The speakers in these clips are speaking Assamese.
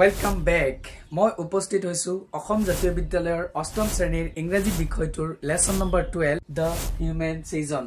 Welcome back. মই উপস্থিত হৈছো অসম জাতীয় বিদ্যালয়ৰ অষ্টম শ্ৰেণীৰ ইংৰাজী বিষয়টোৰ lesson number 12 The Human Season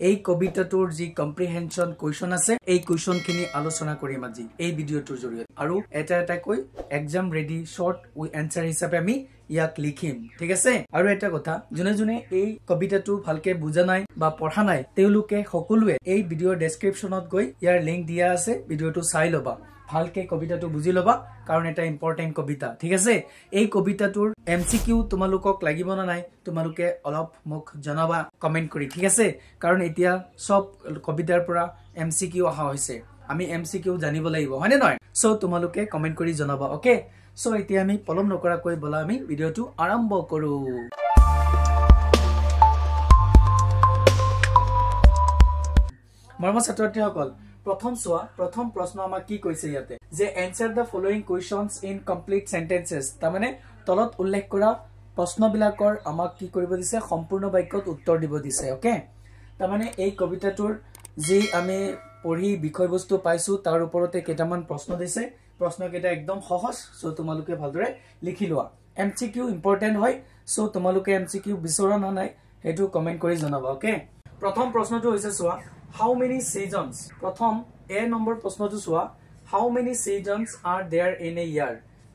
এই কবিতাটোৰ যি কম্প্ৰিহেনশন কোৱেশ্চন আছে এই কোৱেশ্চন খিনি আলোচনা কৰিম আজি এই ভিডিওটোৰ জৰিয়তে আৰু এটা কৈ এক্সাম ৰেডি শৰ্ট আনসাৰ হিচাপে আমি ইয়াক লিখিম ঠিক আছে আৰু এটা কথা জুনে এই কবিতাটো ভালকে বুজা নাই বা পঢ়া নাই তেওঁলোকে সকলোৱে এই ভিডিওৰ ডেসক্ৰিপচনত গৈ ইয়াৰ লিংক দিয়া আছে ভিডিওটো চাই লবা ভালকে কবিতাটো বুজি লবা কাৰণ এটা ইম্পৰ্টেন্ট কবিতা ঠিক আছে এই কবিতাটোৰ এমসিকিউ তোমালোকক লাগিব না নাই তোমালোকে অলপ মোক জনাবা কমেন্ট কৰি ঠিক আছে কাৰণ এতিয়া সব কবিতাৰ পৰা এমসিকিউ আহা হৈছে আমি এমসিকিউ জানিব লাগিব হয়নে নহয় সো তোমালোকে কমেন্ট কৰি জনাবা ওকে সো এতিয়া আমি পলম নকৰাকৈ বলা আমি ভিডিওটো আৰম্ভ কৰো মৰমৰ ছাত্ৰছাত্ৰীসকল প্ৰথম প্ৰশ্ন আমাক কি কৈছে ইয়াতে যে answer the following questions in complete sentences তাৰমানে তলত উল্লেখ কৰা প্ৰশ্নবিলাকৰ আমাক কি কৰিব দিছে সম্পূৰ্ণ বাক্যত উত্তৰ দিব দিছে ওকে তাৰমানে এই কবিতাটোৰ যি আমি পঢ়ি বিষয়বস্তু পাইছো তাৰ ওপৰতে কেইটামান প্ৰশ্ন দিছে প্ৰশ্নকেইটা একদম সহজ সো তোমালোকে ভালদৰে লিখি লোৱা এমসিকিউ ইম্পৰ্টেন্ট হয় সো তোমালোকে এমসিকিউ বিচৰা না নাই হেতু কমেন্ট কৰি জনাবা ওকে প্ৰথম প্ৰশ্নটো হৈছে সোৱা How many seasons? Pratham A number প্ৰশ্নটো সোৱা How many seasons are there in a year?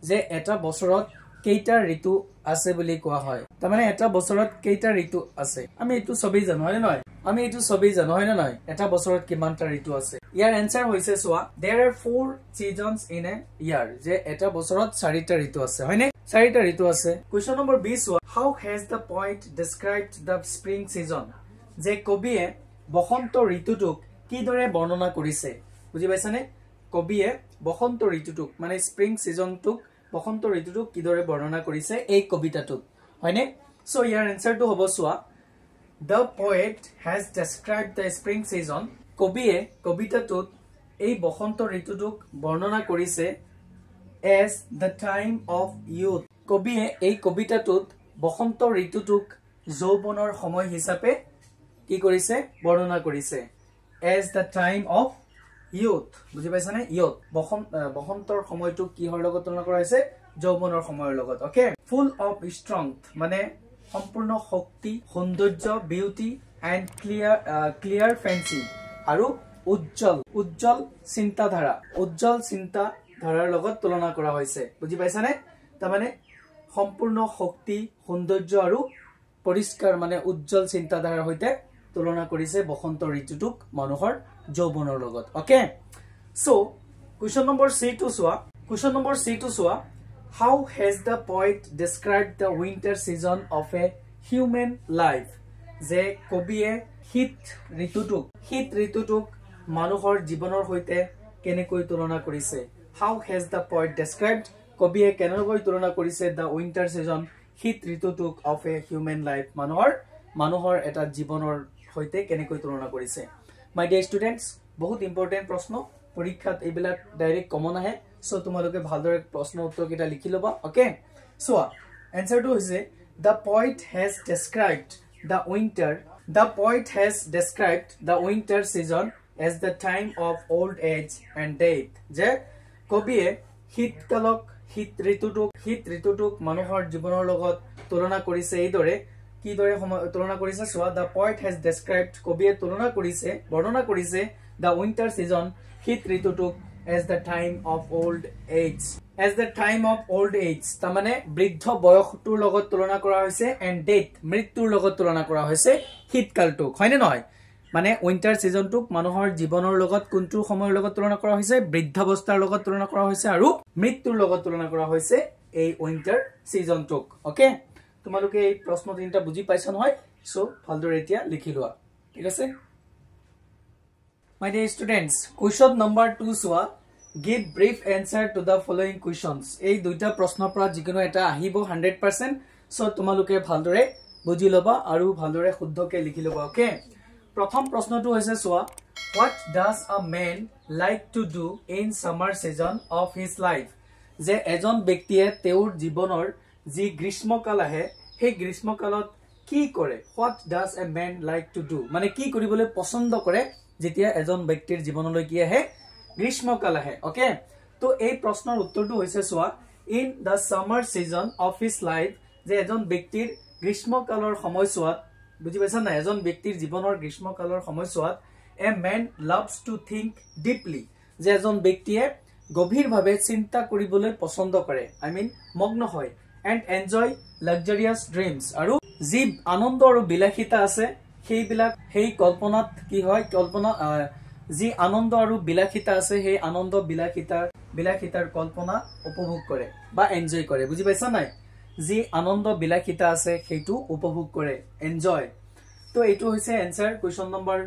যে এটা বছৰত কেইটা ঋতু আছে বুলি কোৱা হয় তাৰমানে এটা বছৰত কেইটা ঋতু আছে আমি এটো সবেই জানো হয় নহয় আমি এটো সবেই জানো হয় নহয় এটা বছৰত কিমানটা ঋতু আছে ইয়াৰ আনসাৰ হৈছে সোৱা There are 4 seasons in a year যে এটা বছৰত 4টা ঋতু আছে হয়নে 4টা ঋতু আছে question number 20 সোৱা How has the poet described the spring season? যে কবিয়ে বসন্ত ঋতুটোক কি দৰে বৰ্ণনা কৰিছে বুজি পাইছানে কবিয়ে বসন্ত ঋতুটোক মানে স্প্ৰিং সিজনটোক বসন্ত ঋতুটোক কি দৰে বৰ্ণনা কৰিছে এই কবিতাটোক হয়নে সো ইয়াৰ আনসাৰটো হ'ব সোৱা The poet has described the spring season কবিয়ে কবিতাটোত এই বসন্ত ঋতুটোক বৰ্ণনা কৰিছে as the time of youth কবিয়ে এই কবিতাটোত বসন্ত ঋতুটোক যৌৱনৰ সময় হিচাপে কি কৰিছে বৰ্ণনা কৰিছে as the time of youth বুজি পাইছানে youth বসন্তৰ সময়টো কি হৰ লগত তুলনা কৰা হৈছে যৌৱনৰ সময়ৰ লগত ওকে full of strength মানে সম্পূৰ্ণ শক্তি সৌন্দৰ্য বিউটি and clear fancy আৰু উজ্জ্বল চিন্তাধাৰাৰ লগত তুলনা কৰা হৈছে বুজি পাইছানে তাৰমানে সম্পূৰ্ণ শক্তি সৌন্দৰ্য আৰু পৰিষ্কাৰ মানে উজ্জ্বল চিন্তাধাৰাৰ হৈতে তুলনা কৰিছে বসন্ত ঋতুটোক মানুহৰ যৌৱনৰ লগত ওকে সো কোৱেশ্চন নম্বৰ 3 টো সোৱা How has the poet described the winter season of a human life যে কবিয়ে শীত ঋতুটোক মানুহৰ জীৱনৰ হৈতে কেনেকৈ তুলনা কৰিছে How has the poet described কবিয়ে কেনেকৈ তুলনা কৰিছে the winter season শীত ঋতুটোক of a human life মানুহৰ এটা জীৱনৰ হৈতে কেনেকৈ তুলনা কৰিছে মাই ডিয়াৰ ষ্টুডেন্টস বহুত ইম্পৰ্টেন্ট প্ৰশ্ন পৰীক্ষাত এইবিলাক ডাইৰেক্ট কমন আহে সো তোমালোকে ভালদৰে প্ৰশ্ন উত্তৰ কিটা লিখি লবা ওকে সো আনসাৰটো হৈছে The poet has described the winter season as the time of old age and death যে কবিয়ে শীত ঋতুটোক মানুহৰ জীৱনৰ লগত তুলনা কৰিছে এইদৰে কি দৰে তুলনা কৰিছে সোৱা The poet has described কবিয়ে বৰ্ণনা কৰিছে the winter season শীত ঋতুটোক as the time of old age তাৰমানে বৃদ্ধ বয়সটোৰ লগত তুলনা কৰা হৈছে and death মৃত্যুৰ লগত তুলনা কৰা হৈছে শীতকালটোক হয়নে নহয় মানে উইন্টাৰ সিজনটোক মানুহৰ জীৱনৰ লগত কোনটো সময়ৰ লগত তুলনা কৰা হৈছে বৃদ্ধাৱস্থাৰ লগত তুলনা কৰা হৈছে আৰু মৃত্যুৰ লগত তুলনা কৰা হৈছে এই উইন্টাৰ সিজনটোক ওকে তোমালোকে এই প্ৰশ্ন তিনটা বুজি পাইছা নহয় সো ভালদৰে এতিয়া লিখি লোৱা ঠিক আছে মাই dear students question number 2 সোৱা give brief answer to the following questions এই দুইটা প্ৰশ্নৰ পৰা যিকোনো এটা আহিব 100% সো তোমালোকে ভালদৰে বুজি লবা আৰু ভালদৰে শুদ্ধকৈ লিখি লবা ওকে প্ৰথম প্ৰশ্নটো হৈছে সোৱা what does a man like to do in summer season of his life যে এজন ব্যক্তিয়ে তেওঁৰ জীৱনৰ যি গ্ৰীষ্মকাল আহে সেই গ্ৰীষ্মকালত কি কৰে what does a man like to do মানে কি কৰিবলৈ পছন্দ কৰে যেতিয়া এজন ব্যক্তিৰ জীৱনলৈ কি আহে গ্ৰীষ্মকাল আহে ওকে তো এই প্ৰশ্নৰ উত্তৰটো হৈছে চোৱা ইন দ্য সামাৰ সিজন অফ হিজ লাইফ যে এজন ব্যক্তিৰ গ্ৰীষ্মকালৰ সময়ছোৱাত বুজি পাইছা না এজন ব্যক্তিৰ জীৱনৰ গ্ৰীষ্মকালৰ সময়ছোৱাত a man loves to think deeply যে এজন ব্যক্তিয়ে গভীৰভাৱে চিন্তা কৰিবলৈ পছন্দ কৰে আই মিন মগ্ন হয় এণ্ড এনজয় লাক্সাৰিয়াছ ড্ৰিমছ আৰু যি আনন্দ আৰু বিলাসিতা আছে সেইবিলাক সেই কল্পনাত কি হয় কল্পনা যি আনন্দ আৰু বিলাসিতা আছে সেই আনন্দ বিলাসিতাৰ কল্পনা উপভোগ কৰে বা এনজয় কৰে বুজি পাইছা নাই যি আনন্দ বিলাসিতা আছে সেইটো উপভোগ কৰে এনজয় তো এইটো হৈছে এনসাৰ কোৱেশ্চন নম্বৰ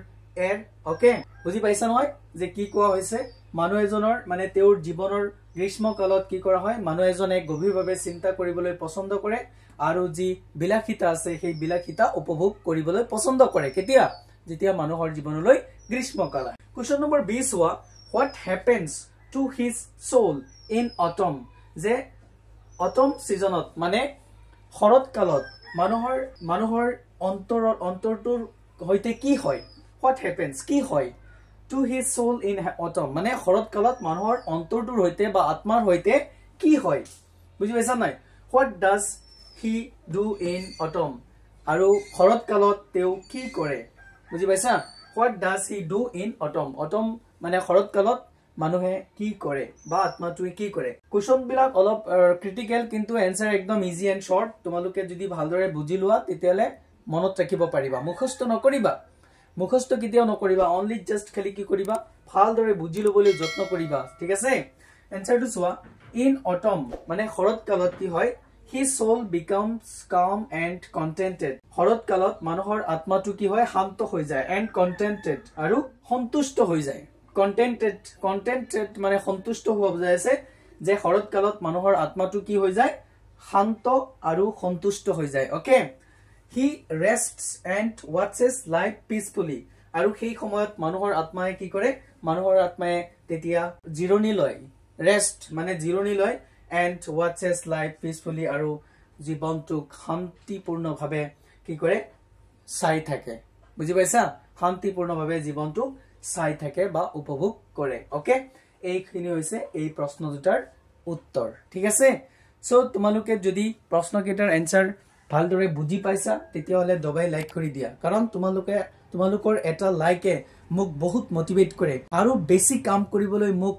এৰ ওকে বুজি পাইছা নহয় যে কি কোৱা হৈছে মানুহ এজনৰ মানে তেওঁৰ জীৱনৰ গ্ৰীষ্মকালত কি কৰা হয় মানুহ এজনে গভীৰভাৱে চিন্তা কৰিবলৈ পছন্দ কৰে আৰু যি বিলাসিতা আছে সেই বিলাসিতা উপভোগ কৰিবলৈ পছন্দ কৰে কেতিয়া যেতিয়া মানুহৰ জীৱনলৈ গ্ৰীষ্মকাল আহে কোৱেশ্চন নম্বৰ 20 হোৱা what happens to his soul in autumn যে অটম সিজনত মানে শৰৎ কালত মানুহৰ অন্তৰটোৰ হৈতে কি হয় what happens কি হয় to his soul in autumn মানে শৰৎ কালত মানুহৰ অন্তৰটোৰ হৈতে বা আত্মাৰ হৈতে কি হয় বুজি পাইছা নাই what does he do in autumn আৰু শৰৎ কালত তেও কি কৰে বুজি পাইছা what does he do in autumn মানে শৰৎ কালত মানুহে কি কৰে বা আত্মাটোৱে কি কৰে কোৱেশ্চন বিলাক অলপ ক্ৰিটিক্যাল কিন্তু আনসাৰ একদম ইজি এন্ড শৰ্ট তোমালোকে যদি ভালদৰে বুজি লোৱা তেতিয়ালে মনত ৰাখিব পাৰিবা মুখস্থ নকৰিবা মুখস্থ কেতিয়াও নকৰিবা অনলি জাস্ট খালি কি কৰিবা ভালদৰে বুজি লবলৈ যত্ন কৰিবা ঠিক আছে আনসাৰটো চোৱা ইন অটম মানে শৰৎ কালত কি হয় his soul becomes calm and contented শৰৎ কালত মানুহৰ আত্মাটো কি হয় শান্ত হৈ যায় and contented আৰু সন্তুষ্ট হৈ যায় contented মানে সন্তুষ্ট হোৱা বুজাই আছে যে শৰৎ কালত মানুহৰ আত্মাটো কি হৈ যায় শান্ত আৰু সন্তুষ্ট হৈ যায় okay he rests and watches life peacefully আৰু সেই সময়ত মানুহৰ আত্মায়ে কি কৰে মানুহৰ আত্মায়ে তেতিয়া জিৰণি লয় ৰেষ্ট মানে জিৰণি লয় and watches life peacefully আৰু জীৱনটোক শান্তিপূৰ্ণভাৱে কি কৰে চাই থাকে বুজি পাইছা শান্তিপূৰ্ণভাৱে জীৱনটো চাই থাকে বা উপভোগ কৰে ওকে এইখিনি হৈছে এই প্ৰশ্ন দুটাৰ উত্তৰ ঠিক আছে সো তোমালোকে যদি প্ৰশ্ন কেইটাৰ আনসাৰ ভালদৰে বুজি পাইছা তেতিয়া হলে দবাই লাইক কৰি দিয়া কাৰণ তোমালোকৰ এটা লাইকে মোক বহুত মোটিভেট কৰে আৰু বেছি কাম কৰিবলৈ মোক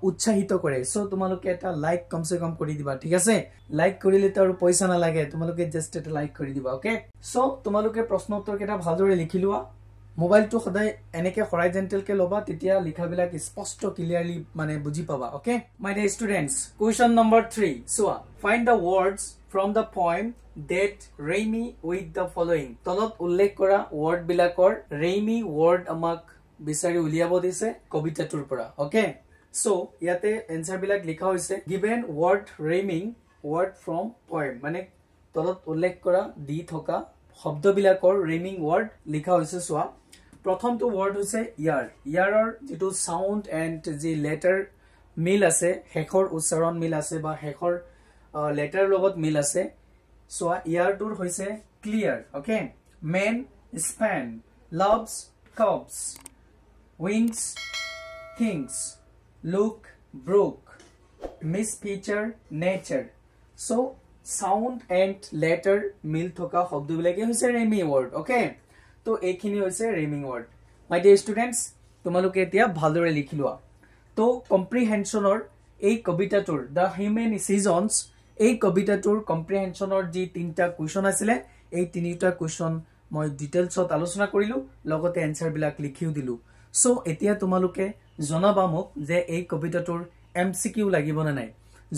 উৎসাহিত কৰে সো তোমালোকে এটা লাইক কমসে কম কৰি দিবা ঠিক আছে লাইক কৰিলে তো আৰু পইচা না লাগে তোমালোকে জাস্ট এটা লাইক কৰি দিবা ওকে সো তোমালোকে প্ৰশ্ন উত্তৰ কেটা ভালদৰে লিখি লোৱা মোবাইলটো সদায় এনেকে হৰাইজন্টেল কে লবা তেতিয়া লিখাবিলাক স্পষ্ট ক্লিয়াৰলি মানে বুজি পাবা okay my dear students question number 3 সোৱা find the words from the poem that rhyme with the following তলত উল্লেখ কৰা ওয়াৰ্ড বিলাকৰ rhyme word আমাক বিচাৰি উলিয়াব দিছে কবিতাটোৰ পৰা ওকে সো ইয়াতে আনসাৰ বিলাক লিখা হৈছে given word rhyming word from poem মানে তলত উল্লেখ কৰা দি থকা শব্দবিলাকৰ rhyming word লিখা হৈছে সোৱা প্ৰথমটো word হৈছে ইয়াৰৰ যেটো সাউন্ড এন্ড যি লেটাৰ মিল আছে হেখৰ উচ্চাৰণ মিল আছে বা হেখৰ letter logot mil ase so year tour hoise clear okay man span loves cubs wings things look broke misfeature nature so sound and letter mil thoka shobd bilake hoise rhyming word okay to ekhini hoise rhyming word my dear students tumaloke etia bhaldore likhilua to comprehension or ei kobitatur the human seasons এই কবিতাটোৰ কম্প্ৰিহেনশনৰ যি তিনটা কোৱেশ্চন আছিল এই তিনিটা কোৱেশ্চন মই ডিটেইলছত আলোচনা কৰিলো লগতে আনসাৰ বিলাক লিখিও দিলো সো এতিয়া তোমালোকে জনাবা মোক যে এই কবিতাটোৰ এমসিকিউ লাগিব না নাই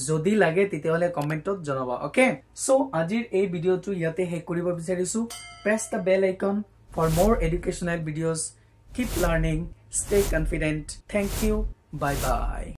যদি লাগে তেতিয়াহলে কমেন্টত জনাবা ওকে সো আজিৰ এই ভিডিওটো ইয়াতে শেষ কৰিব বিচাৰিছো press the bell icon for more educational videos keep learning stay confident thank you bye bye